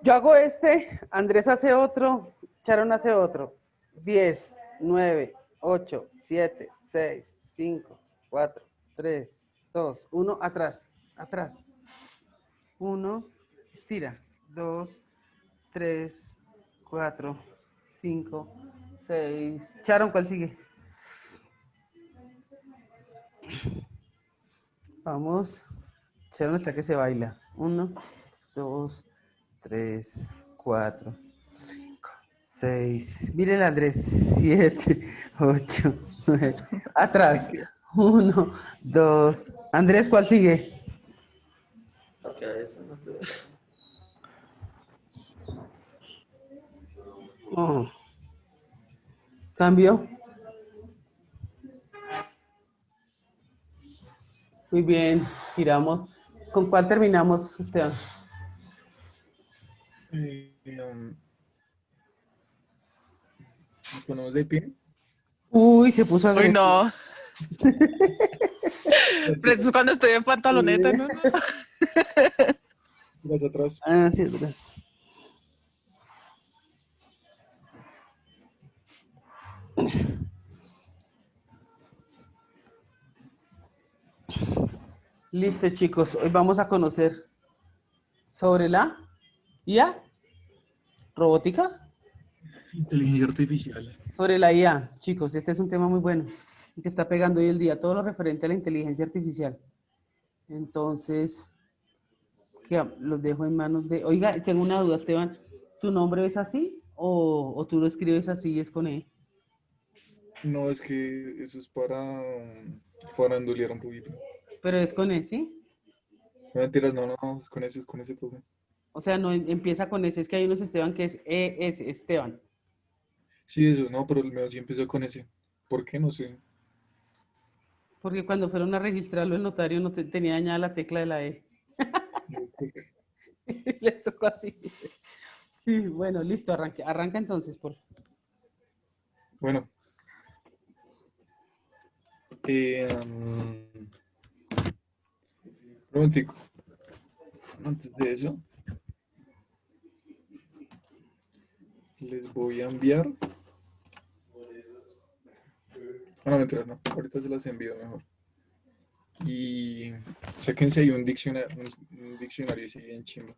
Yo hago este, Andrés hace otro, Sharon hace otro. 10, 9, 8, 7, 6, 5, 4, 3, 2, 1, atrás, atrás. 1, estira. 2, 3, 4, 5, 6. Sharon, ¿cuál sigue? Vamos. Sharon está que se baila. 1, 2, 3, 4, 5, 6. Miren Andrés. 7, 8, 9. Atrás. 1, 2. Andrés, ¿cuál sigue? Ok, eso no te... Oh. Cambio. Muy bien. Giramos. ¿Con cuál terminamos, Esteban? Nos ponemos de pie. Uy, se puso Uy, agresivo. no. Pero eso es cuando estoy en pantaloneta, ¿no? Vas atrás. Ah, sí, es verdad. Listo, chicos. Hoy vamos a conocer sobre la IA, robótica, Inteligencia artificial. sobre la IA. Chicos, este es un tema muy bueno y que está pegando hoy el día, todo lo referente a la inteligencia artificial. Entonces, que los dejo en manos de... Oiga, tengo una duda, Esteban. ¿Tu nombre es así o tú lo escribes así y es con E? No, es que eso es para farandulear un poquito. Pero es con E, ¿sí? No mentiras, no, no, no, es con ese, profe. O sea, no empieza con S, es que hay unos Esteban que es ES, Esteban. Sí, eso, no, pero el mío sí empezó con ese. ¿Por qué? No sé. Porque cuando fueron a registrarlo el notario no tenía dañada la tecla de la E. Le tocó así. Sí, bueno, listo, arranca entonces, por favor. Bueno, un momentico. Antes de eso, les voy a enviar. Ah, no, mentiras, no. Ahorita se las envío mejor. Y sáquense ahí un diccionario así bien chimba.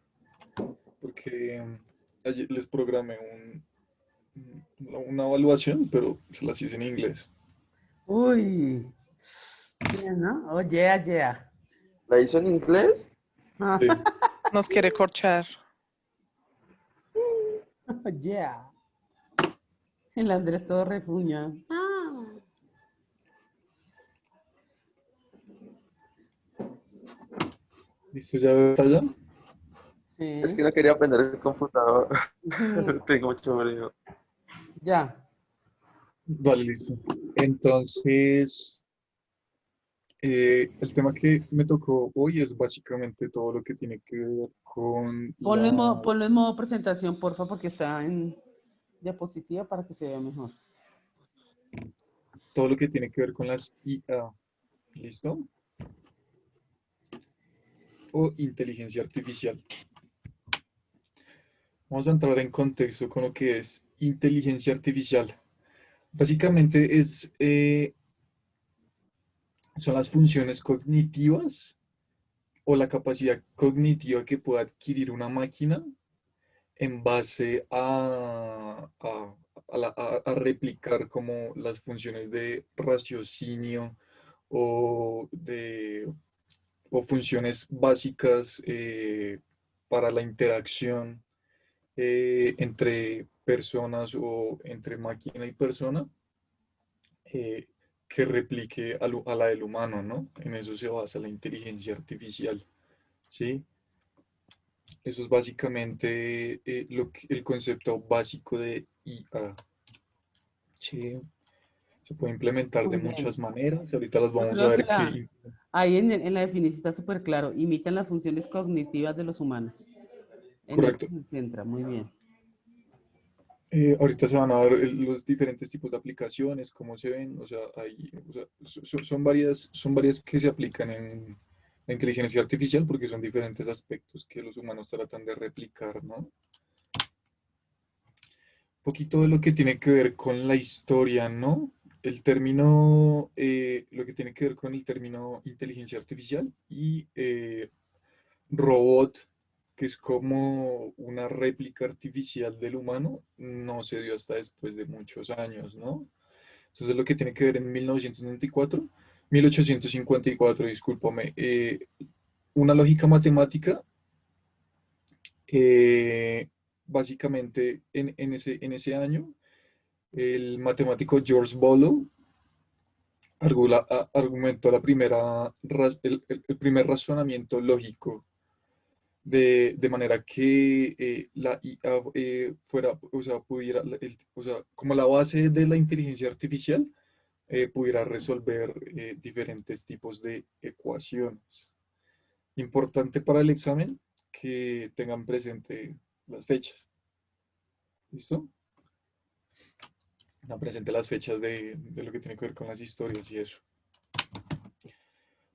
Porque ayer les programé una evaluación, pero se las hice en inglés. Uy, bien, ¿no? Oh, yeah, yeah. ¿La hizo en inglés? Ah, Sí. Nos quiere corchar. yeah. El Andrés todo refuña. ¿Listo? ¿Ya está allá? Es Sí. que no quería aprender el computador. Ujú. Tengo mucho frío. Ya. Vale, listo. Entonces, el tema que me tocó hoy es básicamente todo lo que tiene que ver con Ponlo en modo presentación, porfa, porque está en diapositiva para que se vea mejor. todo lo que tiene que ver con las IA, ¿listo? O inteligencia artificial. Vamos a entrar en contexto con lo que es inteligencia artificial. Básicamente son las funciones cognitivas o la capacidad cognitiva que puede adquirir una máquina en base a replicar como las funciones de raciocinio o, de, o funciones básicas para la interacción entre personas o entre máquina y persona eh, que replique a la del humano, ¿no? En eso se basa la inteligencia artificial, ¿sí? Eso es básicamente el concepto básico de IA. Sí, se puede implementar de Muy bien. muchas maneras. Ahorita las Yo vamos a creo que ver qué. ahí en la definición está súper claro. Imitan las funciones cognitivas de los humanos. En eso Correcto. se centra, muy bien. Ahorita se van a ver los diferentes tipos de aplicaciones, cómo se ven, o sea, son varias que se aplican en la inteligencia artificial porque son diferentes aspectos que los humanos tratan de replicar, ¿no? poquito de lo que tiene que ver con la historia, ¿no? El término, lo que tiene que ver con el término inteligencia artificial y robot, que es como una réplica artificial del humano, no se dio hasta después de muchos años, ¿no? Entonces lo que tiene que ver en 1994, 1854, discúlpame, una lógica matemática, eh, básicamente en ese año, el matemático George Boole argumentó el primer razonamiento lógico de manera que la IA fuera, o sea, pudiera, o sea, como la base de la inteligencia artificial, pudiera resolver diferentes tipos de ecuaciones. Importante para el examen que tengan presente las fechas. ¿Listo? Tengan presente las fechas de lo que tiene que ver con las historias y eso.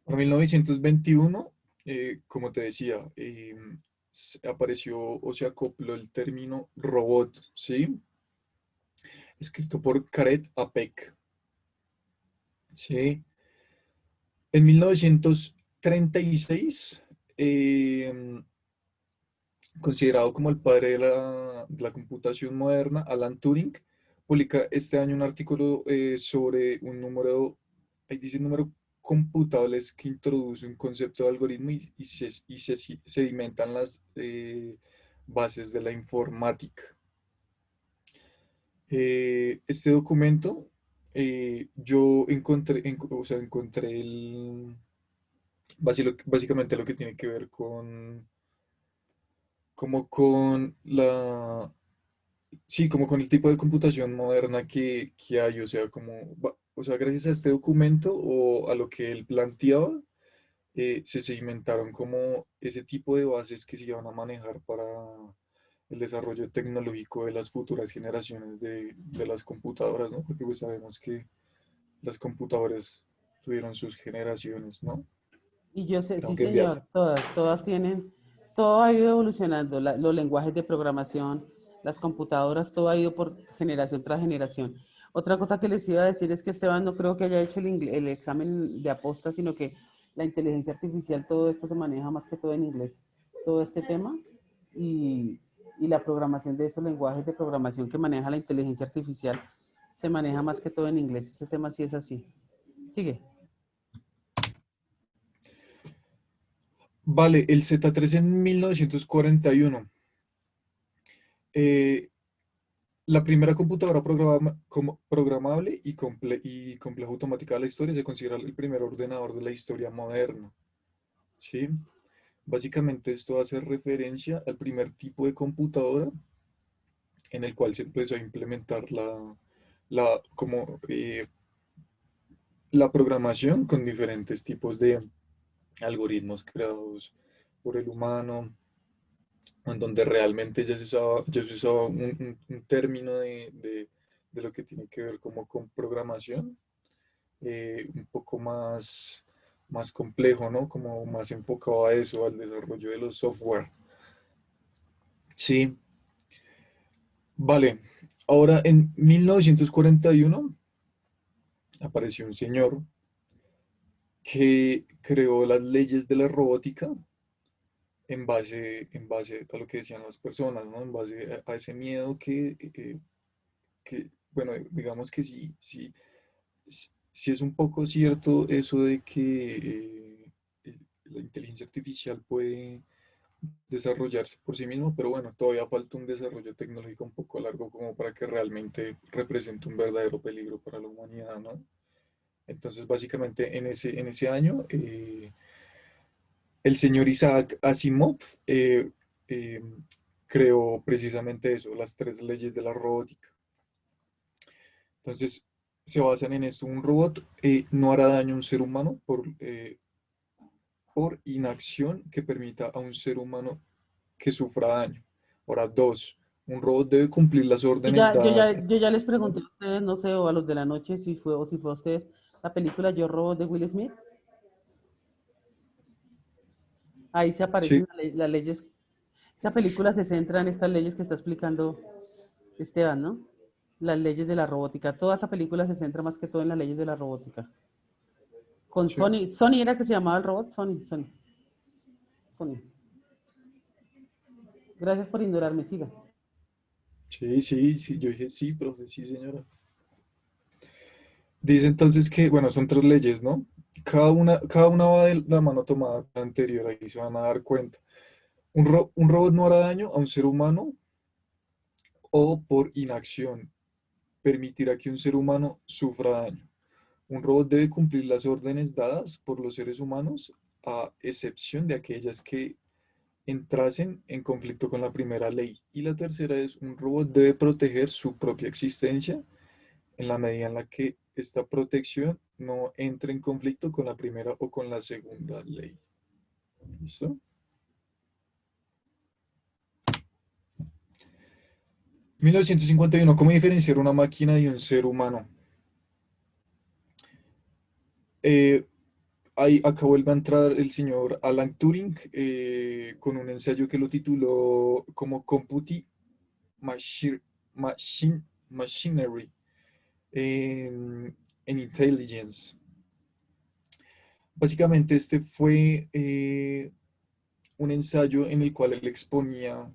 Para 1921, como te decía, apareció o se acopló el término robot, ¿sí? Escrito por Kareth Apek, ¿sí? En 1936, considerado como el padre de la computación moderna, Alan Turing publica este año un artículo sobre un número, ahí dice número computables que introduce un concepto de algoritmo y se sedimentan las bases de la informática. Este documento yo o sea, encontré básicamente lo que tiene que ver como con sí, como con el tipo de computación moderna que hay, o sea, o sea, gracias a este documento o a lo que él planteaba, se segmentaron como ese tipo de bases que se iban a manejar para el desarrollo tecnológico de las futuras generaciones de las computadoras, ¿no? Porque pues sabemos que las computadoras tuvieron sus generaciones, ¿no? Y yo sé, Tengo sí que enviarse. señor, todas tienen, todo ha ido evolucionando, los lenguajes de programación, las computadoras, todo ha ido por generación tras generación. Otra cosa que les iba a decir es que Esteban no creo que haya hecho el examen de aposta, sino que la inteligencia artificial, todo esto se maneja más que todo en inglés, todo este tema, y, y la programación de esos lenguajes de programación que maneja la inteligencia artificial se maneja más que todo en inglés. Ese tema sí es así. Sigue. Vale, el Z3 en 1941. Eh, la primera computadora programable y compleja automática de la historia se considera el primer ordenador de la historia moderna. ¿Sí? Básicamente esto hace referencia al primer tipo de computadora en el cual se empezó a implementar como, la programación con diferentes tipos de algoritmos creados por el humano, en donde realmente ya se usaba un término de lo que tiene que ver como con programación, un poco más complejo, ¿no? Como más enfocado a eso, al desarrollo de los software. Sí, vale. Ahora, en 1941 apareció un señor que creó las leyes de la robótica en base a lo que decían las personas, ¿no? En base a ese miedo bueno, digamos que sí es un poco cierto eso de que la inteligencia artificial puede desarrollarse por sí mismo, pero bueno, todavía falta un desarrollo tecnológico un poco largo como para que realmente represente un verdadero peligro para la humanidad, ¿no? Entonces, básicamente en ese año, el señor Isaac Asimov eh, eh, creó precisamente eso, las tres leyes de la robótica. Entonces, se basan en esto. Un robot no hará daño a un ser humano por inacción que permita a un ser humano que sufra daño. Ahora, dos, un robot debe cumplir las Yo órdenes ya, yo dadas. ya, yo ya les pregunté a ustedes, no sé, o a los de la noche, si fue a ustedes, la película Yo Robot de Will Smith. Ahí se Sí, aparecen las leyes. Esa película se centra en estas leyes que está explicando. Esteban, ¿no? Las leyes de la robótica. Toda esa película se centra más que todo en las leyes de la robótica. Con Sí, Sony. Sony era que se llamaba el robot. Sony. Gracias por ignorarme, siga. sí, yo dije sí, profe, sí, señora. Dice entonces que, bueno, son tres leyes, ¿no? Cada una va de la mano tomada con la anterior, ahí se van a dar cuenta. Un robot no hará daño a un ser humano o por inacción permitirá que un ser humano sufra daño. Un robot debe cumplir las órdenes dadas por los seres humanos, a excepción de aquellas que entrasen en conflicto con la primera ley. Y la tercera es, un robot debe proteger su propia existencia en la medida en la que esta protección no entre en conflicto con la primera o con la segunda ley. ¿Listo? 1951. ¿Cómo diferenciar una máquina de un ser humano? Eh, acá vuelve a entrar el señor Alan Turing con un ensayo que lo tituló como Machi- Machinery en Intelligence. Básicamente este fue un ensayo en el cual él exponía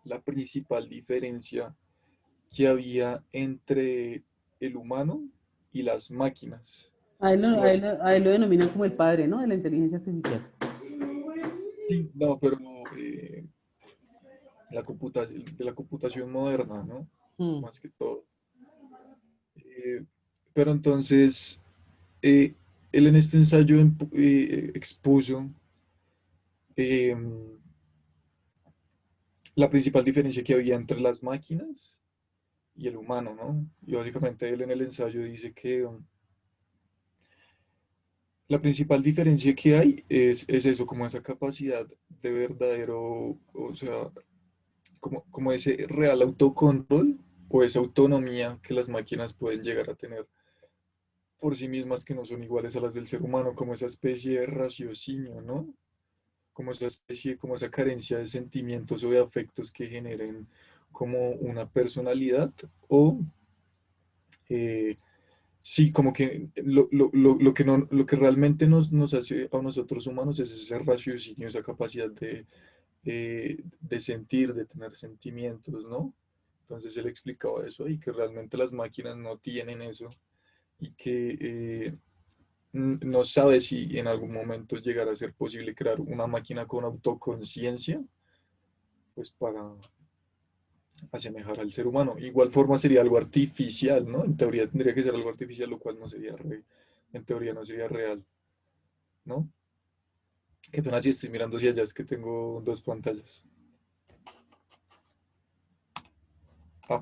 la principal diferencia que había entre el humano y las máquinas. A él, Y a él lo denominan como el padre, ¿no? De la inteligencia artificial. sí, no, pero de la computación moderna, ¿no? Mm. Más que todo. Eh, pero entonces, eh, él en este ensayo expuso em, la principal diferencia que había entre las máquinas y el humano, ¿no? Y básicamente él en el ensayo dice que la principal diferencia que hay es eso, como esa capacidad de verdadero, o sea, como ese real autocontrol o esa autonomía que las máquinas pueden llegar a tener por sí mismas que no son iguales a las del ser humano, como esa especie de raciocinio, ¿no? Como esa especie, como esa carencia de sentimientos o de afectos que generen como una personalidad o eh, sí, como que lo que no, lo que realmente nos hace a nosotros humanos es ese raciocinio, esa capacidad de sentir, de tener sentimientos, ¿no? Entonces él explicaba eso y que realmente las máquinas no tienen eso y que no sabe si en algún momento llegará a ser posible crear una máquina con autoconciencia, pues para asemejar al ser humano. Igual forma sería algo artificial, ¿no? En teoría tendría que ser algo artificial, lo cual no sería en teoría no sería real, ¿no? Qué pena si estoy mirando hacia allá, es que tengo dos pantallas.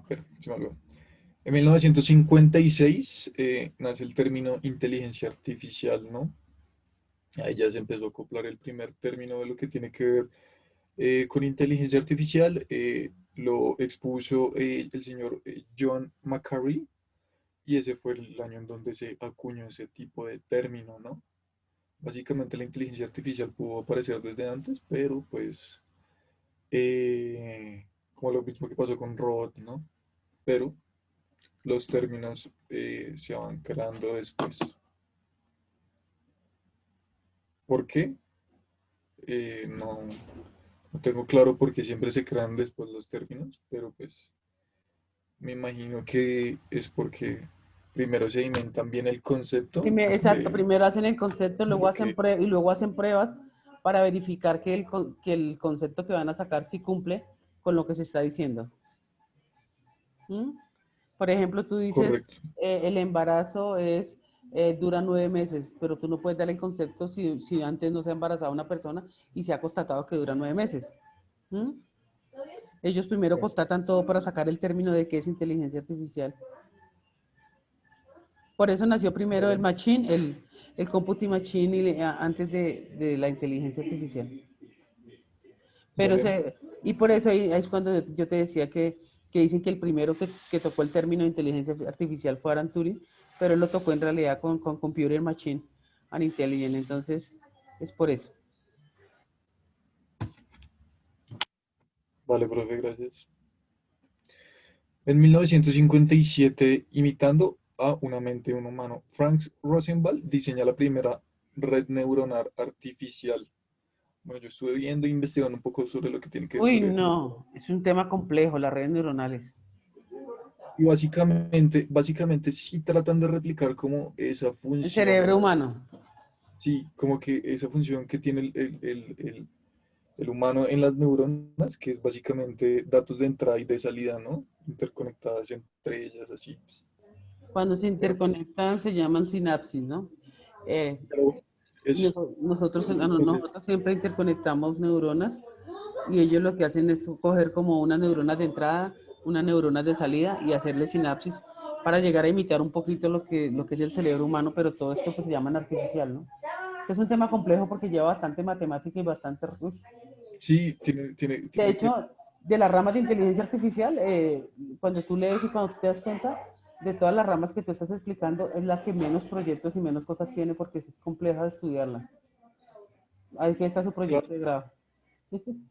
Pero se me olvidó. En 1956 nace el término inteligencia artificial, ¿no? Ahí ya se empezó a acoplar el primer término de lo que tiene que ver con inteligencia artificial. Lo expuso el señor John McCurry y ese fue el año en donde se acuñó ese tipo de término, ¿no? Básicamente la inteligencia artificial pudo aparecer desde antes, pero pues como lo mismo que pasó con robot, ¿no? Pero los términos se van creando después. ¿Por qué? No tengo claro por qué siempre se crean después los términos, pero pues me imagino que es porque primero se inventan bien el concepto Exacto, de primero hacen el concepto, luego lo hacen que, y luego hacen pruebas para verificar que que el concepto que van a sacar sí cumple con lo que se está diciendo. ¿Mm? Por ejemplo, tú dices, correcto, el embarazo dura 9 meses, pero tú no puedes dar el concepto si antes no se ha embarazado una persona y se ha constatado que dura 9 meses. ¿Mm? Ellos primero constatan todo para sacar el término de qué es inteligencia artificial. Por eso nació primero el machine, el computing machine antes de la inteligencia artificial. Pero vale, y por eso ahí es cuando yo te decía que dicen que el primero que tocó el término de inteligencia artificial fue Alan Turing, pero él lo tocó en realidad con Computer Machine and Intelligence. Entonces, es por eso. vale, profe, gracias. En 1957, imitando a una mente de un humano, Frank Rosenwald diseña la primera red neuronal artificial. Bueno, yo estuve viendo e investigando un poco sobre lo que tiene que ver Uy, sobre no, es un tema complejo, las redes neuronales. y básicamente sí tratan de replicar como esa El cerebro función, humano. sí, como que esa función que tiene el humano en las neuronas, que es básicamente datos de entrada y de salida, ¿no? Interconectadas entre ellas, así. Cuando se Bueno, interconectan se llaman sinapsis, ¿no? Eh, pero eso, nosotros, ese es el proceso. nosotros siempre interconectamos neuronas y ellos lo que hacen es coger como una neurona de entrada, una neurona de salida y hacerle sinapsis para llegar a imitar un poquito lo que es el cerebro humano, pero todo esto pues se llama artificial, ¿no? Este es un tema complejo porque lleva bastante matemática y bastante recursos. Sí, De hecho, de las ramas de inteligencia artificial, cuando tú lees y cuando tú te das cuenta de todas las ramas que tú estás explicando, es la que menos proyectos y menos cosas tiene porque es compleja de estudiarla. Ahí que está su proyecto claro, de grado.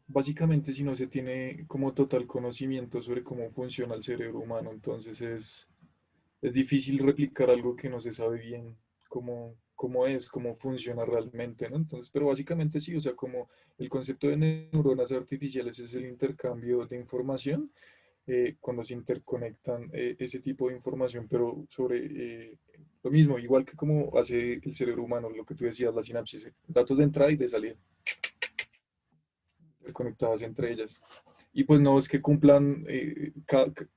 básicamente si no se tiene como total conocimiento sobre cómo funciona el cerebro humano, entonces es difícil replicar algo que no se sabe bien cómo es, cómo funciona realmente, ¿no? Entonces, pero básicamente sí, o sea, como el concepto de neuronas artificiales es el intercambio de información cuando se interconectan ese tipo de información, pero sobre lo mismo, igual que como hace el cerebro humano, lo que tú decías, la sinapsis, datos de entrada y de salida, interconectadas entre ellas. Y pues no es que cumplan,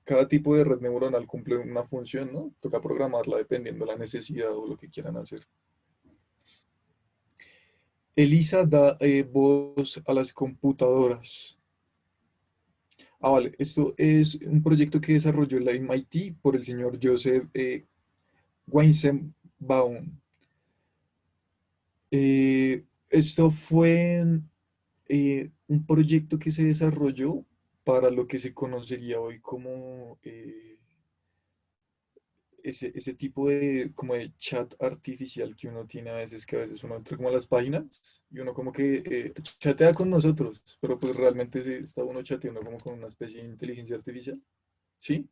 cada tipo de red neuronal cumple una función, ¿no? Toca programarla dependiendo de la necesidad o lo que quieran hacer. ELISA da voz a las computadoras. Ah, vale, esto es un proyecto que desarrolló la MIT por el señor Joseph Weizenbaum. Esto fue un proyecto que se desarrolló para lo que se conocería hoy como ese tipo de, como de chat artificial que uno tiene a veces, que a veces uno entra como a las páginas y uno como que chatea con nosotros, pero pues realmente está uno chateando como con una especie de inteligencia artificial, ¿sí?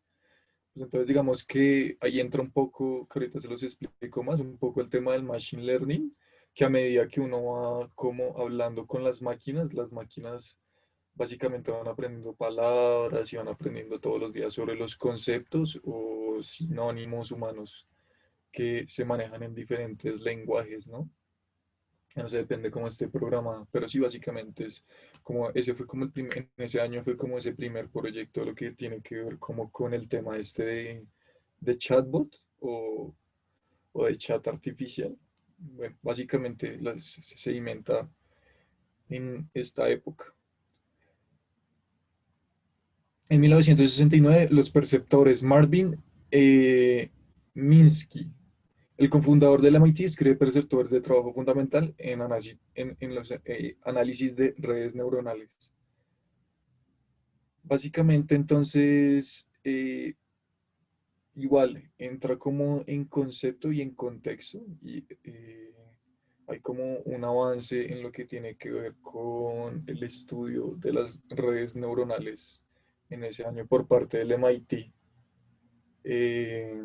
Pues entonces digamos que ahí entra un poco, que ahorita se los explico más, un poco el tema del machine learning, que a medida que uno va como hablando con las máquinas básicamente van aprendiendo palabras y van aprendiendo todos los días sobre los conceptos o sinónimos humanos que se manejan en diferentes lenguajes, ¿no? Ya no sé, depende cómo esté programada, pero sí, básicamente es como, ese fue como en ese año fue como ese primer proyecto, lo que tiene que ver como con el tema este de chatbot o de chat artificial. Bueno, básicamente se inventa en esta época. En 1969, los perceptores Marvin Minsky, el cofundador del MIT, escribe perceptores de trabajo fundamental en los análisis de redes neuronales. Básicamente, entonces, igual, entra como en concepto y en contexto, y hay como un avance en lo que tiene que ver con el estudio de las redes neuronales en ese año por parte del MIT. Eh,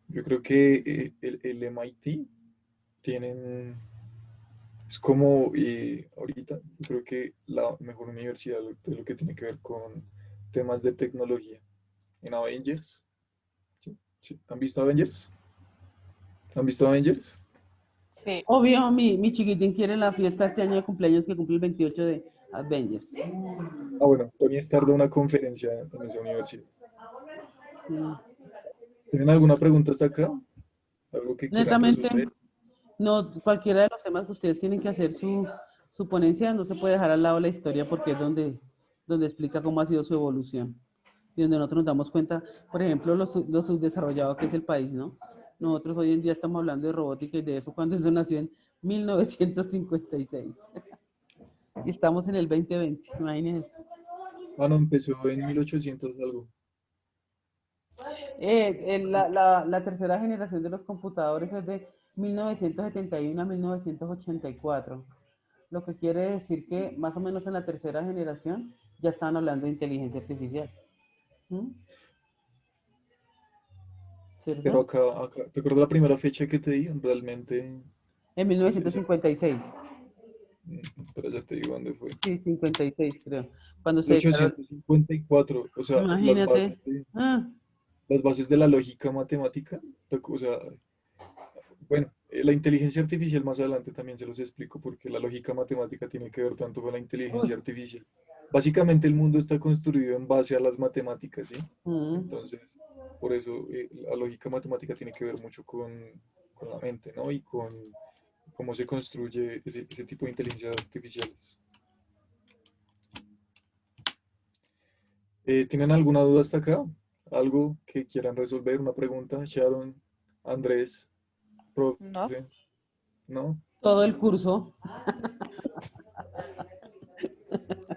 yo creo que el MIT tienen, es como ahorita, yo creo que la mejor universidad de lo que tiene que ver con temas de tecnología. En Avengers, ¿sí? ¿Sí? ¿Han visto Avengers? ¿Han visto Avengers? Sí. Obvio, mi chiquitín quiere la fiesta este año de cumpleaños que cumple el 28 de Avengers. Ah, bueno, Tony Starr da una conferencia en esa universidad. Mm. ¿Tienen alguna pregunta hasta acá? ¿Algo que quieran Netamente, resolver? no, cualquiera de los temas que ustedes tienen que hacer su ponencia, no se puede dejar al lado la historia porque es donde explica cómo ha sido su evolución y donde nosotros nos damos cuenta, por ejemplo, lo subdesarrollado que es el país, ¿no? Nosotros hoy en día estamos hablando de robótica y de eso cuando eso nació en 1956 y estamos en el 2020, imagínense. Ah, no, empezó en 1800 algo. La tercera generación de los computadores es de 1971 a 1984, lo que quiere decir que más o menos en la tercera generación ya estaban hablando de inteligencia artificial. ¿Mm? Pero ¿Cierto? acá, ¿te acuerdas la primera fecha que te di? Realmente, En ese, 1956. pero ya te digo dónde fue. Sí, 56 creo. Cuando se declaró. 1854, o sea, Imagínate. Ah, las bases de la lógica matemática, o sea, bueno, la inteligencia artificial más adelante también se los explico porque la lógica matemática tiene que ver tanto con la inteligencia uy, artificial. Básicamente el mundo está construido en base a las matemáticas, ¿sí? mm, Entonces, por eso la lógica matemática tiene que ver mucho con la mente, ¿no? Y con cómo se construye ese tipo de inteligencias artificiales. ¿Tienen alguna duda hasta acá? ¿Algo que quieran resolver? ¿Una pregunta? Sharon, Andrés, No, profe, ¿no? todo el curso.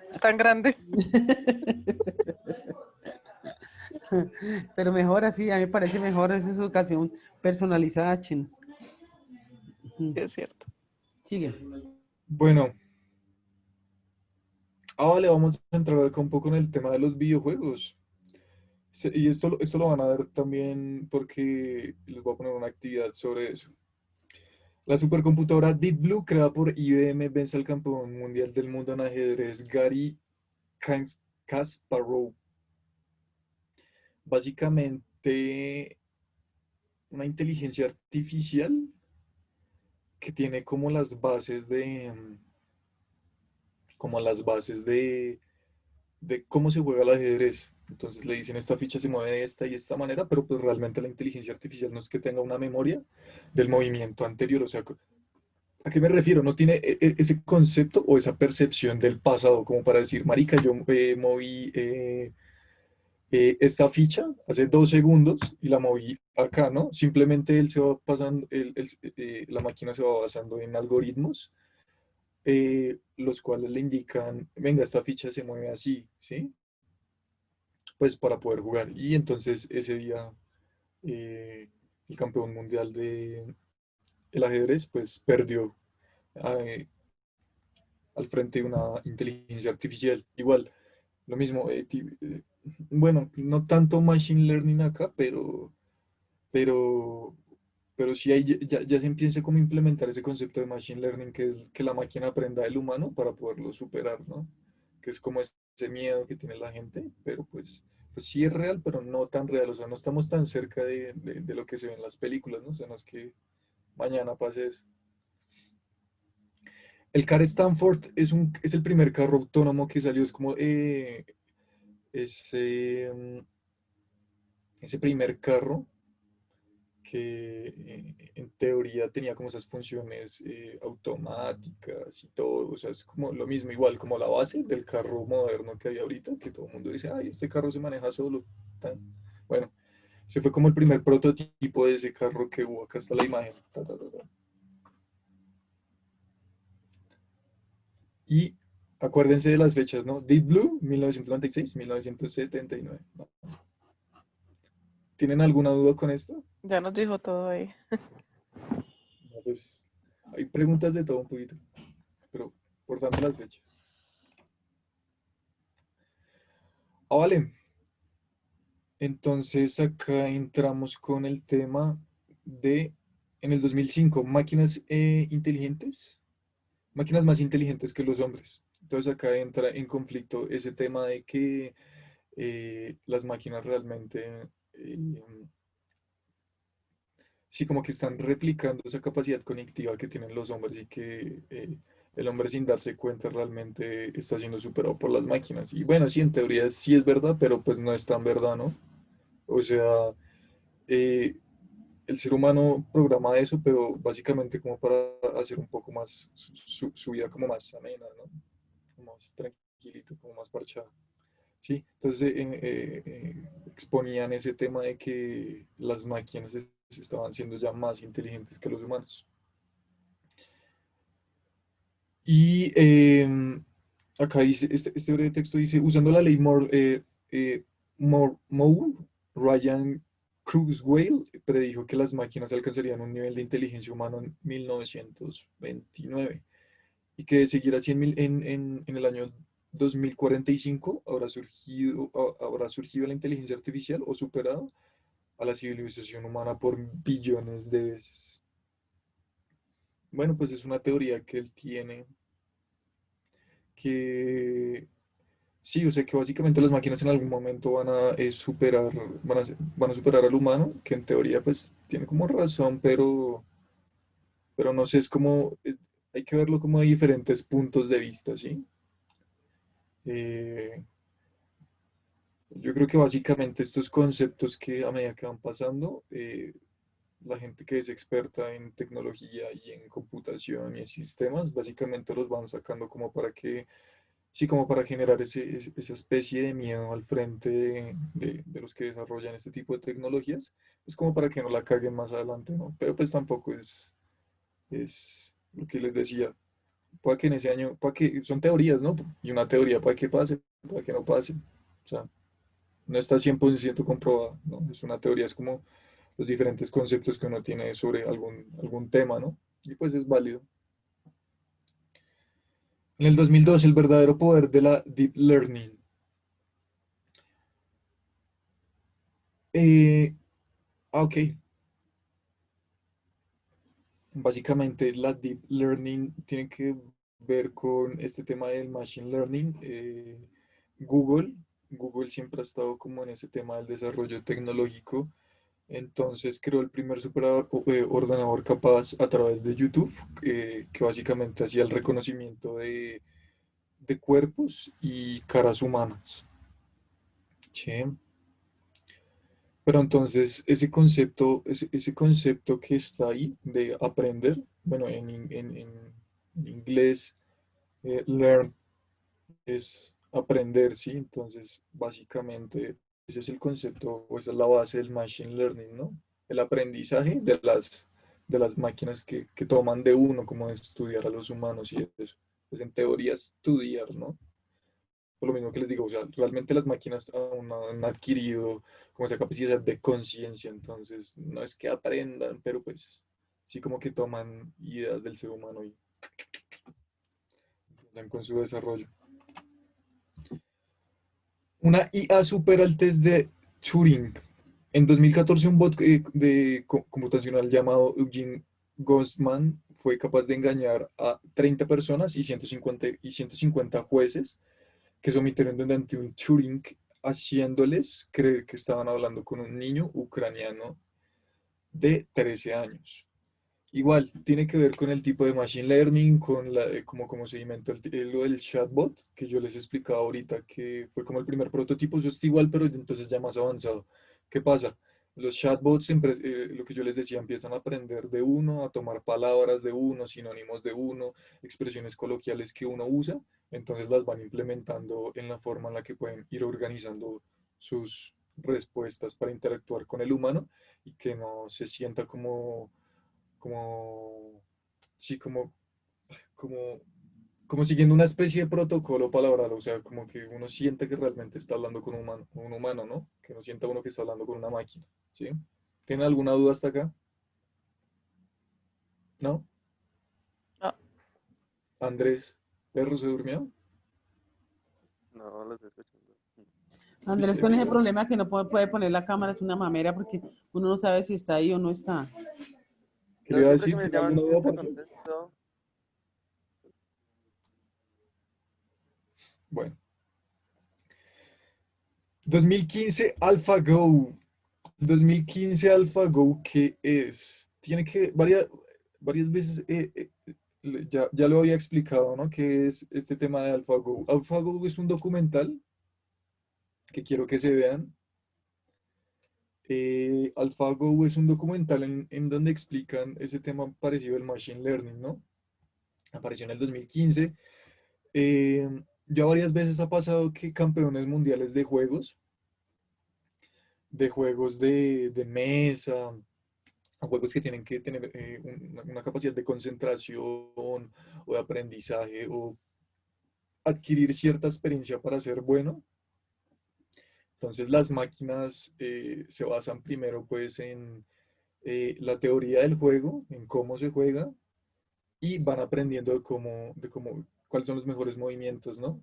es tan grande. Pero mejor así, a mí me parece mejor esa educación personalizada, chinos. Sí, es cierto. Sigue. Bueno, vale, vamos a entrar acá un poco en el tema de los videojuegos. Y esto lo van a ver también porque les voy a poner una actividad sobre eso. La supercomputadora Deep Blue, creada por IBM, vence al campeón mundial del mundo en ajedrez, Gary Kasparov. Básicamente, una inteligencia artificial que tiene como las bases de cómo se juega el ajedrez. Entonces le dicen esta ficha se mueve de esta y esta manera, pero pues realmente la inteligencia artificial no es que tenga una memoria del movimiento anterior. O sea, ¿a qué me refiero? No tiene ese concepto o esa percepción del pasado como para decir, marica, yo moví esta ficha hace 2 segundos y la moví acá, ¿no? Simplemente él se va pasando, la máquina se va basando en algoritmos, los cuales le indican, venga, esta ficha se mueve así, ¿sí? Pues para poder jugar. Y entonces ese día eh, el campeón mundial de el ajedrez, pues perdió eh, al frente de una inteligencia artificial. Igual, lo mismo, bueno, no tanto machine learning acá, pero, pero sí hay, ya se empieza como a implementar ese concepto de machine learning, que es que la máquina aprenda del humano para poderlo superar, ¿no? Que es como ese miedo que tiene la gente, pero pues sí es real, pero no tan real, o sea, no estamos tan cerca de lo que se ve en las películas, ¿no? O sea, no es que mañana pase eso. El Car Stanford es el primer carro autónomo que salió, es como ese, ese primer carro que en teoría tenía como esas funciones automáticas y todo, o sea, es como lo mismo, igual como la base del carro moderno que hay ahorita, que todo el mundo dice, ay, este carro se maneja solo. Tan. Bueno, ese fue como el primer prototipo de ese carro que hubo, acá está la imagen. Y acuérdense de las fechas, ¿no? Deep Blue, 1996, 1979. ¿No? ¿Tienen alguna duda con esto? Ya nos dijo todo ahí. No, pues hay preguntas de todo un poquito, pero por tanto las fechas. Vale. Entonces acá entramos con el tema de, en el 2005, máquinas inteligentes, máquinas más inteligentes que los hombres. Entonces acá entra en conflicto ese tema de que las máquinas realmente, sí, como que están replicando esa capacidad cognitiva que tienen los hombres y que el hombre sin darse cuenta realmente está siendo superado por las máquinas. Y bueno, sí, en teoría sí es verdad, pero pues no es tan verdad, ¿no? O sea, eh, el ser humano programa eso, pero básicamente como para hacer un poco más su vida como más amena, ¿no? Como más tranquilito, como más parchado. Sí, entonces exponían ese tema de que las máquinas estaban siendo ya más inteligentes que los humanos. Y acá dice, este breve texto dice, usando la ley Moore, Ryan Kurzweil predijo que las máquinas alcanzarían un nivel de inteligencia humana en 1929 y que de seguir así en el año 2045 habrá surgido la inteligencia artificial o superado a la civilización humana por billones de veces. Bueno, pues es una teoría que él tiene que sí, o sea que básicamente las máquinas en algún momento van a superar, van a superar al humano, que en teoría pues tiene como razón, pero no sé, es como, hay que verlo como de diferentes puntos de vista, ¿sí? Eh, yo creo que básicamente estos conceptos que a medida que van pasando, la gente que es experta en tecnología y en computación y en sistemas, básicamente los van sacando como para que, sí, como para generar esa especie de miedo al frente de los que desarrollan este tipo de tecnologías, es como para que no la caguen más adelante, ¿no? Pero pues tampoco es lo que les decía, puede que en ese año, puede que, son teorías, ¿no? Y una teoría puede que pase, puede que no pase, o sea, no está 100% comprobada, ¿no? Es una teoría, es como los diferentes conceptos que uno tiene sobre algún tema, ¿no? Y pues es válido. En el 2002, el verdadero poder de la Deep Learning. Eh, ok. Básicamente la Deep Learning tiene que ver con este tema del Machine Learning. Google, Google siempre ha estado como en ese tema del desarrollo tecnológico. Entonces creó el primer ordenador capaz a través de YouTube, que básicamente hacía el reconocimiento de cuerpos y caras humanas. Sí. Pero entonces ese concepto que está ahí de aprender, bueno, en inglés, learn es aprender, ¿sí? Entonces, básicamente, ese es el concepto, o esa es la base del machine learning, ¿no? El aprendizaje de las máquinas que toman de uno, como de estudiar a los humanos y eso. Pues en teoría estudiar, ¿no? Por lo mismo que les digo, o sea, realmente las máquinas aún no han adquirido como esa capacidad de conciencia, entonces no es que aprendan, pero pues sí como que toman ideas del ser humano y empiezan con su desarrollo. Una IA supera el test de Turing. En 2014, un bot computacional llamado Eugene Goldman fue capaz de engañar a 30 personas y 150 jueces que sometieron durante un Turing, haciéndoles creer que estaban hablando con un niño ucraniano de 13 años. Igual, tiene que ver con el tipo de machine learning, con cómo se inventó lo del chatbot, que yo les explicaba ahorita, que fue como el primer prototipo, eso está igual, pero entonces ya más avanzado. ¿Qué pasa? Los chatbots, lo que yo les decía, empiezan a aprender de uno, a tomar palabras de uno, sinónimos de uno, expresiones coloquiales que uno usa, entonces las van implementando en la forma en la que pueden ir organizando sus respuestas para interactuar con el humano y que no se sienta como, sí, como, como siguiendo una especie de protocolo palabral, o sea, como que uno siente que realmente está hablando con un humano, ¿no? Que no sienta uno que está hablando con una máquina, ¿sí? ¿Tienen alguna duda hasta acá? ¿No? No, Andrés, ¿perro se durmió? No, lo estoy escuchando. Andrés ¿Viste, con ese Pilar? problema que no puede poner la cámara, es una mamera porque uno no sabe si está ahí o no está. ¿Qué le Yo iba a siempre que decir? me ¿Tiene alguna llaman, duda, siempre parce? contesto. Bueno, 2015 AlphaGo. 2015 AlphaGo, ¿qué es? Tiene que, varias veces, ya lo había explicado, ¿no? ¿Qué es este tema de AlphaGo? AlphaGo es un documental que quiero que se vean. AlphaGo es un documental en donde explican ese tema parecido al Machine Learning, ¿no? Apareció en el 2015. Eh, ya varias veces ha pasado que campeones mundiales de juegos de mesa, juegos que tienen que tener una capacidad de concentración o de aprendizaje o adquirir cierta experiencia para ser bueno. Entonces las máquinas se basan primero pues en la teoría del juego, en cómo se juega y van aprendiendo de cuáles son los mejores movimientos, ¿no?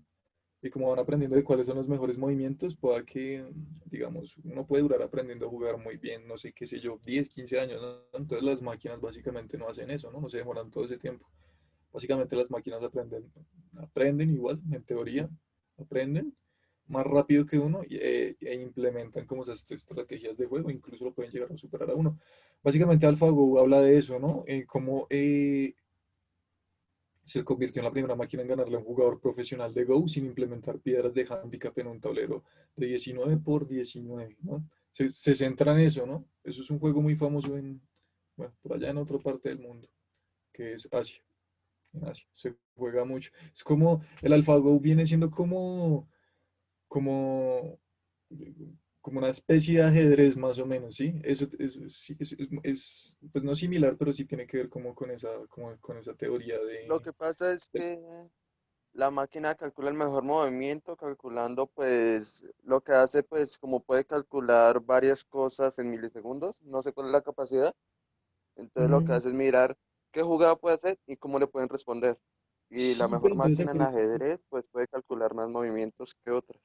y como van aprendiendo de cuáles son los mejores movimientos, pueda que, digamos, uno puede durar aprendiendo a jugar muy bien, no sé, qué sé yo, 10 15 años, ¿no? Entonces las máquinas básicamente no hacen eso, ¿no? No se demoran todo ese tiempo. Básicamente las máquinas aprenden igual, en teoría, aprenden más rápido que uno e implementan como esas estrategias de juego, incluso lo pueden llegar a superar a uno. Básicamente AlphaGo habla de eso, ¿no? Cómo se convirtió en la primera máquina en ganarle a un jugador profesional de Go sin implementar piedras de handicap en un tablero de 19 por 19, ¿no? Se centra en eso, ¿no? Eso es un juego muy famoso bueno, por allá en otra parte del mundo, que es Asia. En Asia se juega mucho. Es como, el AlphaGo viene siendo como, como una especie de ajedrez más o menos, ¿sí? Eso sí, pues no similar, pero sí tiene que ver como con esa teoría Lo que pasa es de- que la máquina calcula el mejor movimiento, calculando pues lo que hace, pues como puede calcular varias cosas en milisegundos, no sé cuál es la capacidad, entonces lo que Mm, hace es mirar qué jugada puede hacer y cómo le pueden responder. Y la sí, mejor pero entonces máquina en ajedrez pues puede calcular más movimientos que otras.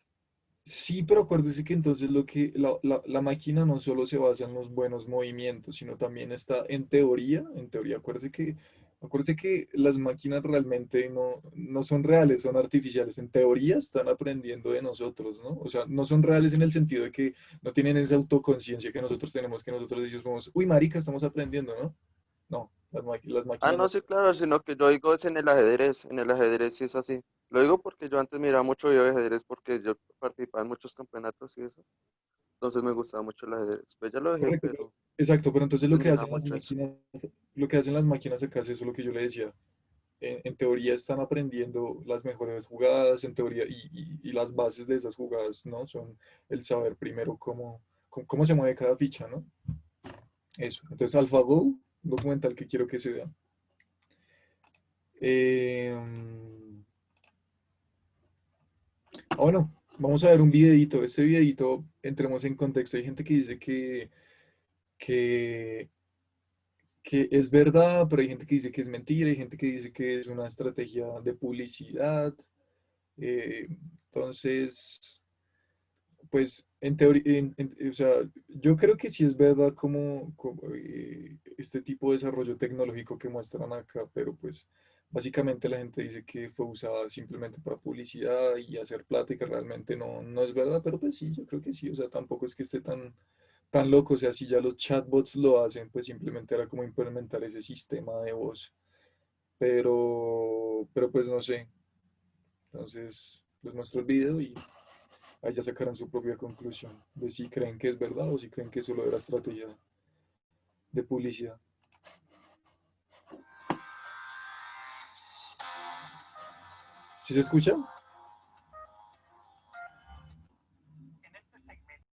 sí, pero acuérdese que entonces la máquina no solo se basa en los buenos movimientos, sino también está en teoría, acuérdese que las máquinas realmente no son reales, son artificiales. En teoría están aprendiendo de nosotros, ¿no? O sea, no son reales en el sentido de que no tienen esa autoconciencia que nosotros tenemos, que nosotros decimos, uy, marica, estamos aprendiendo, ¿no? No, las Ah, máquinas no, no. sí, claro, sino que yo digo es en el ajedrez sí es así. Lo digo porque yo antes miraba mucho video de ajedrez porque yo participaba en muchos campeonatos y eso. Entonces me gustaba mucho el ajedrez. Pues ya lo dejé, Correcto, pero exacto, pero entonces lo antes que miraba hacen las mucho eso. máquinas, lo que hacen las máquinas acá es eso lo que yo le decía. En teoría están aprendiendo las mejores jugadas, en teoría, y las bases de esas jugadas, ¿no? Son el saber primero cómo se mueve cada ficha, ¿no? Eso. Entonces, AlphaGo, un documental que quiero que se vea. Eh, bueno, vamos a ver un videito. Este videito, entremos en contexto. Hay gente que dice que, que es verdad, pero hay gente que dice que es mentira, hay gente que dice que es una estrategia de publicidad. Eh, entonces, pues en teoría, o sea, yo creo que sí es verdad como este tipo de desarrollo tecnológico que muestran acá, pero pues básicamente la gente dice que fue usada simplemente para publicidad y hacer plata y que realmente no es verdad, pero pues sí, yo creo que sí, o sea, tampoco es que esté tan loco, o sea, si ya los chatbots lo hacen, pues simplemente era como implementar ese sistema de voz, pero pues no sé, entonces les muestro el video y ahí ya sacarán su propia conclusión de si creen que es verdad o si creen que solo era estrategia de publicidad. ¿Sí se escucha?